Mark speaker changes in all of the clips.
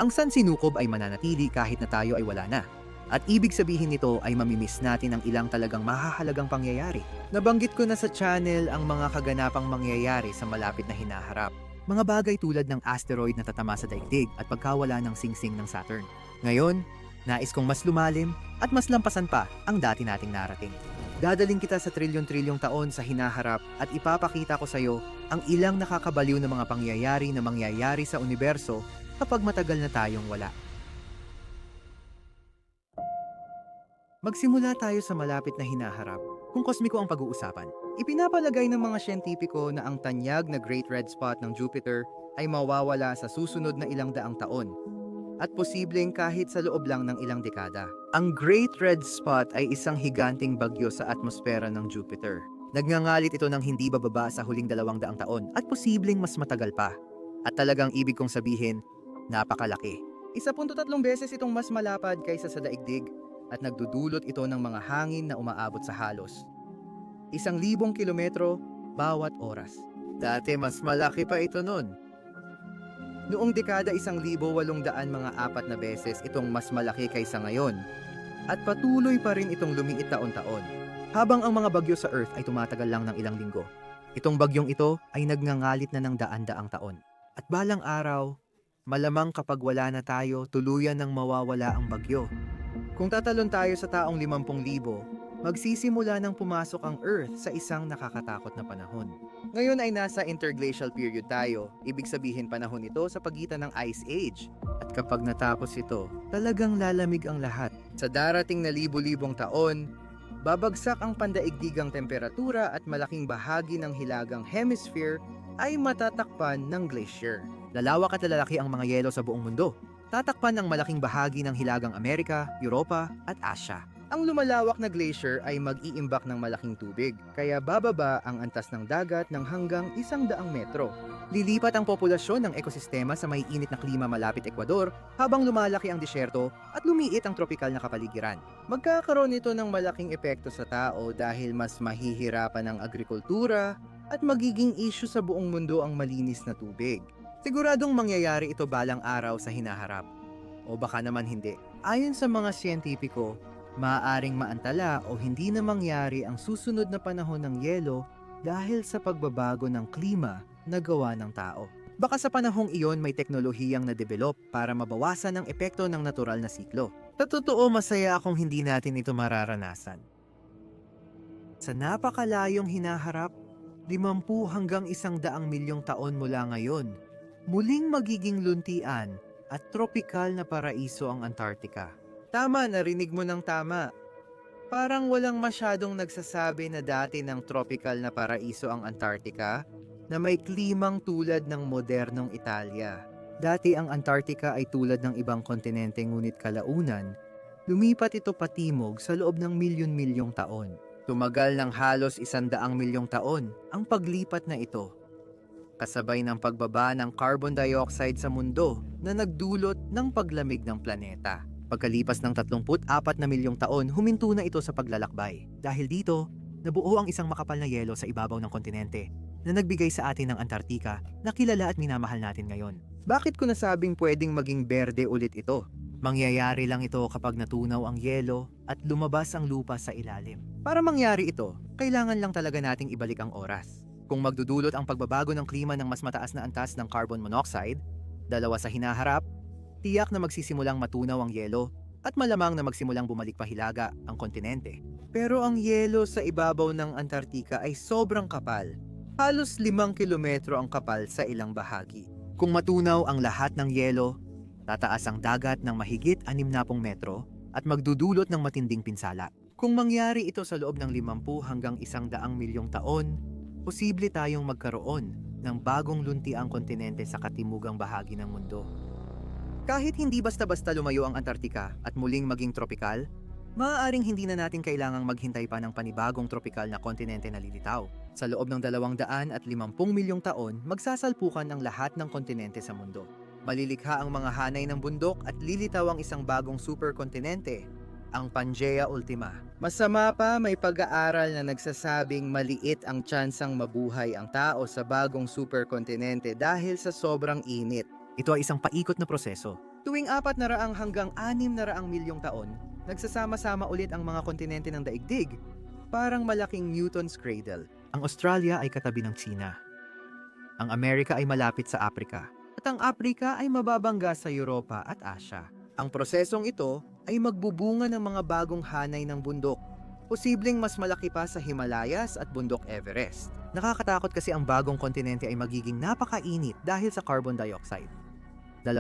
Speaker 1: Ang sansinukob ay mananatili kahit na tayo ay wala na. At ibig sabihin nito ay mamimiss natin ang ilang talagang mahahalagang pangyayari. Nabanggit ko na sa channel ang mga kaganapang mangyayari sa malapit na hinaharap. Mga bagay tulad ng asteroid na tatama sa daigdig at pagkawala ng singsing ng Saturn. Ngayon, nais kong mas lumalim at mas lampasan pa ang dati nating narating. Dadaling kita sa trilyon-trilyong taon sa hinaharap at ipapakita ko sa iyo ang ilang nakakabaliw na mga pangyayari na mangyayari sa universo kapag matagal na tayong wala. Magsimula tayo sa malapit na hinaharap kung kosmiko ang pag-uusapan. Ipinapalagay ng mga siyentipiko na ang tanyag na Great Red Spot ng Jupiter ay mawawala sa susunod na ilang daang taon at posibleng kahit sa loob lang ng ilang dekada. Ang Great Red Spot ay isang higanting bagyo sa atmosfera ng Jupiter. Nagngangalit ito ng hindi bababa sa huling 200 taon at posibleng mas matagal pa. At talagang ibig kong sabihin, napakalaki. 1.3 beses itong mas malapad kaysa sa daigdig at nagdudulot ito ng mga hangin na umaabot sa halos 1,000 kilometro bawat oras. Dati mas malaki pa ito noon. Noong dekada 1,800 mga 4 na beses itong mas malaki kaysa ngayon at patuloy pa rin itong lumiit taon-taon habang ang mga bagyo sa Earth ay tumatagal lang ng ilang linggo. Itong bagyong ito ay nagngangalit na ng daan-daang taon. At balang araw, malamang kapag wala na tayo, tuluyan ng mawawala ang bagyo. Kung tatalon tayo sa taong 50,000, magsisimula nang pumasok ang Earth sa isang nakakatakot na panahon. Ngayon ay nasa interglacial period tayo, ibig sabihin panahon ito sa pagitan ng Ice Age. At kapag natapos ito, talagang lalamig ang lahat. Sa darating na libu-libong taon, babagsak ang pandaigdigang temperatura at malaking bahagi ng hilagang hemisphere ay matatakpan ng glacier. Lalawak at lalaki ang mga yelo sa buong mundo. Tatakpan ng malaking bahagi ng hilagang Amerika, Europa at Asya. Ang lumalawak na glacier ay mag-iimbak ng malaking tubig, kaya bababa ang antas ng dagat ng hanggang 100 metro. Lilipat ang populasyon ng ekosistema sa may init na klima malapit Ecuador habang lumalaki ang disyerto at lumiit ang tropikal na kapaligiran. Magkakaroon ito ng malaking epekto sa tao dahil mas mahihirapan ang agrikultura at magiging issue sa buong mundo ang malinis na tubig. Siguradong mangyayari ito balang araw sa hinaharap. O baka naman hindi. Ayon sa mga siyentipiko, maaaring maantala o hindi na mangyari ang susunod na panahon ng yelo dahil sa pagbabago ng klima na gawa ng tao. Baka sa panahong iyon may teknolohiyang na-develop para mabawasan ang epekto ng natural na siklo. Sa totoo, masaya akong hindi natin ito mararanasan. Sa napakalayong hinaharap, 50 hanggang 100 milyong taon mula ngayon, muling magiging luntian at tropikal na paraiso ang Antarctica. Tama, narinig mo ng tama. Parang walang masyadong nagsasabi na dati ng tropical na paraiso ang Antarctica na may klimang tulad ng modernong Italia. Dati ang Antarctica ay tulad ng ibang kontinente ngunit kalaunan, lumipat ito patimog sa loob ng milyon-milyong taon. Tumagal ng halos 100 milyong taon ang paglipat na ito. Kasabay ng pagbaba ng carbon dioxide sa mundo na nagdulot ng paglamig ng planeta. Pagkalipas ng 34 na milyong taon, huminto na ito sa paglalakbay. Dahil dito, nabuo ang isang makapal na yelo sa ibabaw ng kontinente na nagbigay sa atin ng Antarctica na kilala at minamahal natin ngayon. Bakit ko nasabing pwedeng maging berde ulit ito? Mangyayari lang ito kapag natunaw ang yelo at lumabas ang lupa sa ilalim. Para mangyari ito, kailangan lang talaga nating ibalik ang oras. Kung magdudulot ang pagbabago ng klima ng mas mataas na antas ng carbon monoxide, dalawa sa hinaharap, tiyak na magsisimulang matunaw ang yelo at malamang na magsimulang bumalik pahilaga ang kontinente. Pero ang yelo sa ibabaw ng Antarctica ay sobrang kapal. Halos 5 kilometro ang kapal sa ilang bahagi. Kung matunaw ang lahat ng yelo, tataas ang dagat ng mahigit 60 metro at magdudulot ng matinding pinsala. Kung mangyari ito sa loob ng 50 hanggang 100 milyong taon, posible tayong magkaroon ng bagong luntiang kontinente sa katimugang bahagi ng mundo. Kahit hindi basta-basta lumayo ang Antarctica at muling maging tropikal, maaaring hindi na natin kailangang maghintay pa ng panibagong tropikal na kontinente na lilitaw. Sa loob ng 250 milyong taon, magsasalpukan ang lahat ng kontinente sa mundo. Malilikha ang mga hanay ng bundok at lilitaw ang isang bagong superkontinente, ang Pangaea Ultima. Masama pa, may pag-aaral na nagsasabing maliit ang tsansang mabuhay ang tao sa bagong superkontinente dahil sa sobrang init. Ito ay isang paikot na proseso. Tuwing 400 hanggang 600 milyong taon, nagsasama-sama ulit ang mga kontinente ng daigdig, parang malaking Newton's cradle. Ang Australia ay katabi ng China. Ang Amerika ay malapit sa Afrika. At ang Afrika ay mababangga sa Europa at Asia. Ang prosesong ito ay magbubunga ng mga bagong hanay ng bundok. Posibleng mas malaki pa sa Himalayas at bundok Everest. Nakakatakot kasi ang bagong kontinente ay magiging napakainit dahil sa carbon dioxide. 2,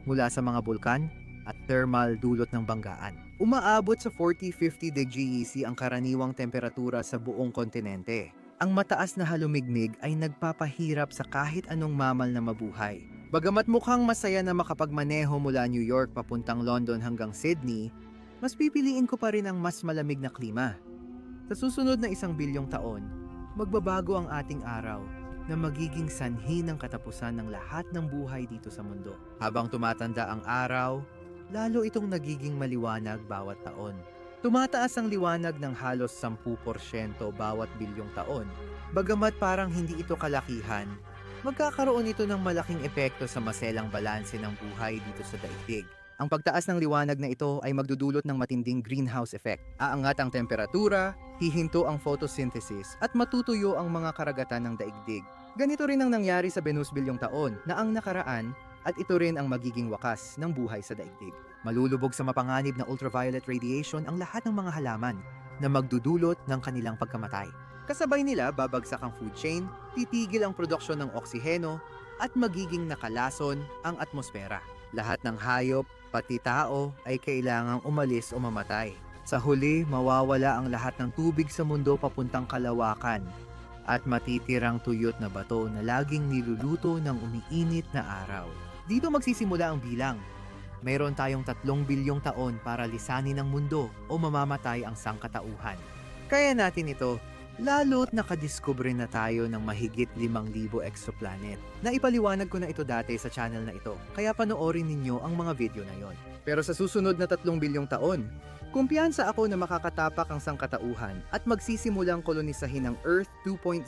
Speaker 1: mula sa mga bulkan at thermal dulot ng banggaan. Umaabot sa 40-50 degrees C ang karaniwang temperatura sa buong kontinente. Ang mataas na halumigmig ay nagpapahirap sa kahit anong mamal na mabuhay. Bagamat mukhang masaya na makapagmaneho mula New York papuntang London hanggang Sydney, mas pipiliin ko pa rin ang mas malamig na klima. Sa susunod na 1 bilyong taon, magbabago ang ating araw na magiging sanhi ng katapusan ng lahat ng buhay dito sa mundo. Habang tumatanda ang araw, lalo itong nagiging maliwanag bawat taon. Tumataas ang liwanag ng halos 10% bawat bilyong taon. Bagamat parang hindi ito kalakihan, magkakaroon ito ng malaking epekto sa maselang balanse ng buhay dito sa daigdig. Ang pagtaas ng liwanag na ito ay magdudulot ng matinding greenhouse effect. Aangat ang temperatura, hihinto ang photosynthesis at matutuyo ang mga karagatan ng daigdig. Ganito rin ang nangyari sa Venus bilyong taon na ang nakaraan at ito rin ang magiging wakas ng buhay sa daigdig. Malulubog sa mapanganib na ultraviolet radiation ang lahat ng mga halaman na magdudulot ng kanilang pagkamatay. Kasabay nila babagsak ang food chain, titigil ang produksyon ng oksiheno at magiging nakalason ang atmosfera. Lahat ng hayop, pati tao ay kailangang umalis o mamatay. Sa huli, mawawala ang lahat ng tubig sa mundo papuntang kalawakan at matitirang tuyot na bato na laging niluluto ng umiinit na araw. Dito magsisimula ang bilang. Mayroon tayong 3 bilyong taon para lisanin ang mundo o mamamatay ang sangkatauhan. Kaya natin ito, lalo't nakadiskubre na tayo ng mahigit 5,000 exoplanet. Naipaliwanag ko na ito dati sa channel na ito, kaya panoorin ninyo ang mga video na yon. Pero sa susunod na 3 bilyong taon, kumpiyansa ako na makakatapak ang sangkatauhan at magsisimulang kolonisahin ng Earth 2.0.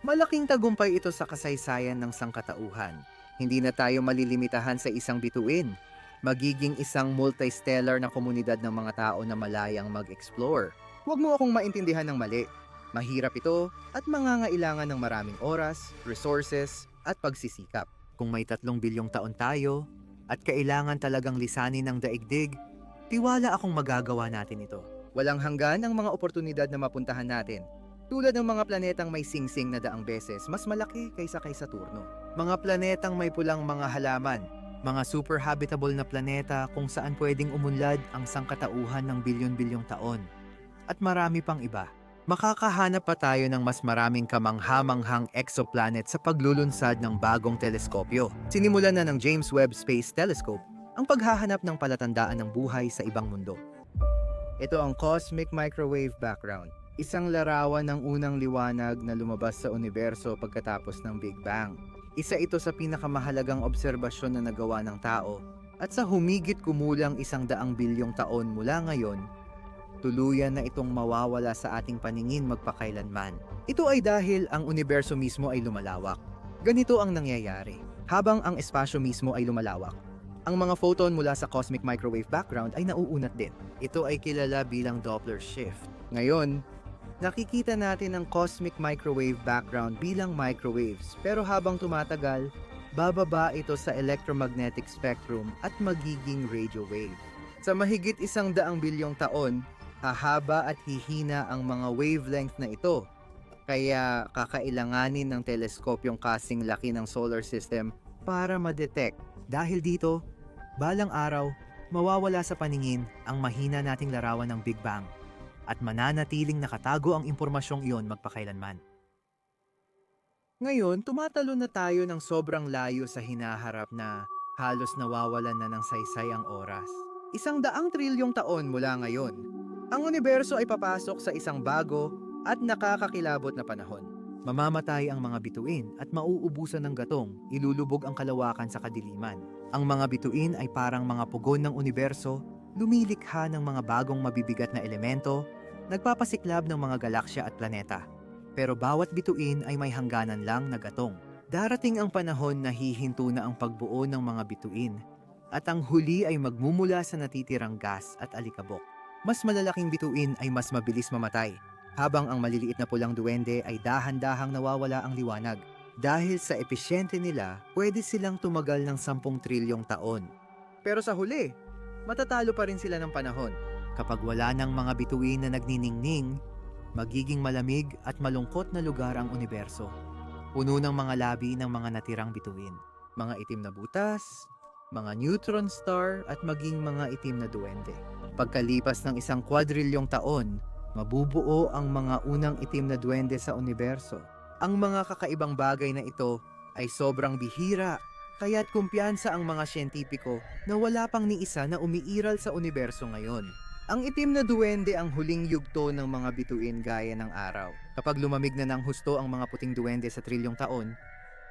Speaker 1: Malaking tagumpay ito sa kasaysayan ng sangkatauhan. Hindi na tayo malilimitahan sa isang bituin. Magiging isang multistellar na komunidad ng mga tao na malayang mag-explore. Huwag mo akong maintindihan ng mali. Mahirap ito at mangangailangan ng maraming oras, resources, at pagsisikap. Kung may 3 bilyong taon tayo at kailangan talagang lisanin ng daigdig, tiwala akong magagawa natin ito. Walang hanggan ang mga oportunidad na mapuntahan natin. Tulad ng mga planetang may singsing na 100 beses mas malaki kaysa kay Saturno. Mga planetang may pulang mga halaman, mga super habitable na planeta kung saan pwedeng umunlad ang sangkatauhan ng bilyon-bilyong taon. At marami pang iba. Makakahanap pa tayo ng mas maraming kamangha-manghang exoplanet sa paglulunsad ng bagong teleskopyo. Sinimulan na ng James Webb Space Telescope ang paghahanap ng palatandaan ng buhay sa ibang mundo. Ito ang Cosmic Microwave Background. Isang larawan ng unang liwanag na lumabas sa universo pagkatapos ng Big Bang. Isa ito sa pinakamahalagang obserbasyon na nagawa ng tao at sa humigit kumulang 100 bilyong taon mula ngayon, tuluyan na itong mawawala sa ating paningin magpakailanman. Ito ay dahil ang universo mismo ay lumalawak. Ganito ang nangyayari. Habang ang espasyo mismo ay lumalawak, ang mga photon mula sa cosmic microwave background ay nauunat din. Ito ay kilala bilang Doppler shift. Ngayon, nakikita natin ang cosmic microwave background bilang microwaves, pero habang tumatagal, bababa ito sa electromagnetic spectrum at magiging radio wave. Sa mahigit 100 bilyong taon, hahaba at hihina ang mga wavelength na ito. Kaya kakailanganin ng teleskopyong kasing laki ng solar system para ma-detect. Dahil dito, balang araw, mawawala sa paningin ang mahina nating larawan ng Big Bang at mananatiling nakatago ang impormasyong iyon magpakailanman. Ngayon, tumatalo na tayo ng sobrang layo sa hinaharap na halos nawawalan na ng saysay ang oras. 100 trilyong taon mula ngayon, ang universo ay papasok sa isang bago at nakakakilabot na panahon. Mamamatay ang mga bituin at mauubusan ng gatong, ilulubog ang kalawakan sa kadiliman. Ang mga bituin ay parang mga pugon ng universo, lumilikha ng mga bagong mabibigat na elemento, nagpapasiklab ng mga galaksya at planeta. Pero bawat bituin ay may hangganan lang na gatong. Darating ang panahon na hihinto na ang pagbuo ng mga bituin at ang huli ay magmumula sa natitirang gas at alikabok. Mas malalaking bituin ay mas mabilis mamatay, habang ang maliliit na pulang duwende ay dahan-dahang nawawala ang liwanag. Dahil sa episyente nila, pwede silang tumagal ng 10 trilyong taon. Pero sa huli, matatalo pa rin sila ng panahon. Kapag wala ng mga bituin na nagniningning, magiging malamig at malungkot na lugar ang universo. Puno ng mga labi ng mga natirang bituin. Mga itim na butas, mga neutron star at maging mga itim na duwende. Pagkalipas ng 1 kwadrilyong taon, mabubuo ang mga unang itim na duwende sa universo. Ang mga kakaibang bagay na ito ay sobrang bihira, kaya't kumpiyansa ang mga siyentipiko na wala pang ni isa na umiiral sa universo ngayon. Ang itim na duwende ang huling yugto ng mga bituin gaya ng araw. Kapag lumamig na ng husto ang mga puting duwende sa trilyong taon,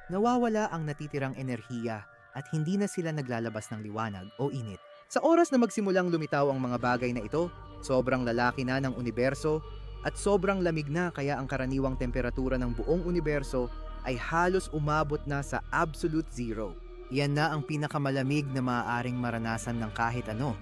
Speaker 1: nawawala ang natitirang enerhiya at hindi na sila naglalabas ng liwanag o init. Sa oras na magsimulang lumitaw ang mga bagay na ito, sobrang lalaki na ng universo at sobrang lamig na kaya ang karaniwang temperatura ng buong universo ay halos umabot na sa absolute zero. Yan na ang pinakamalamig na maaaring maranasan ng kahit ano.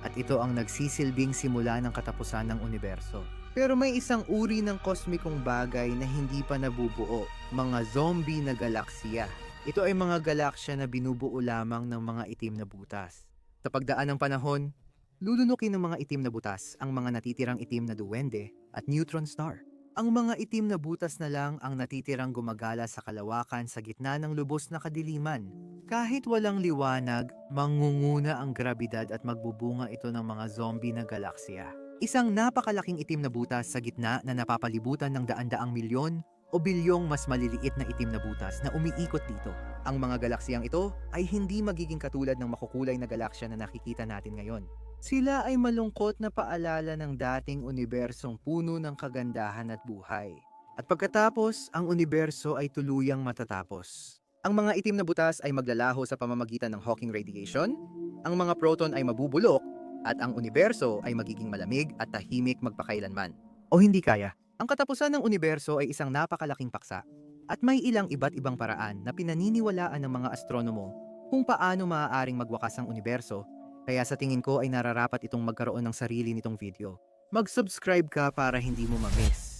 Speaker 1: At ito ang nagsisilbing simula ng katapusan ng universo. Pero may isang uri ng kosmikong bagay na hindi pa nabubuo, mga zombie na galaksiya. Ito ay mga galaksya na binubuo lamang ng mga itim na butas. Sa pagdaan ng panahon, lulunukin ng mga itim na butas ang mga natitirang itim na duwende at neutron star. Ang mga itim na butas na lang ang natitirang gumagala sa kalawakan sa gitna ng lubos na kadiliman. Kahit walang liwanag, mangunguna ang grabidad at magbubunga ito ng mga zombie na galaksiya. Isang napakalaking itim na butas sa gitna na napapalibutan ng daan-daang milyon o bilyong mas maliliit na itim na butas na umiikot dito. Ang mga galaksiyang ito ay hindi magiging katulad ng makukulay na galaksya na nakikita natin ngayon. Sila ay malungkot na paalala ng dating unibersong puno ng kagandahan at buhay. At pagkatapos, ang universo ay tuluyang matatapos. Ang mga itim na butas ay maglalaho sa pamamagitan ng Hawking radiation, ang mga proton ay mabubulok, at ang universo ay magiging malamig at tahimik magpakailanman. O hindi kaya? Ang katapusan ng universo ay isang napakalaking paksa, at may ilang iba't ibang paraan na pinaniniwalaan ng mga astronomo kung paano maaaring magwakas ang universo. Kaya sa tingin ko ay nararapat itong magkaroon ng sarili nitong video. Mag-subscribe ka para hindi mo ma-miss.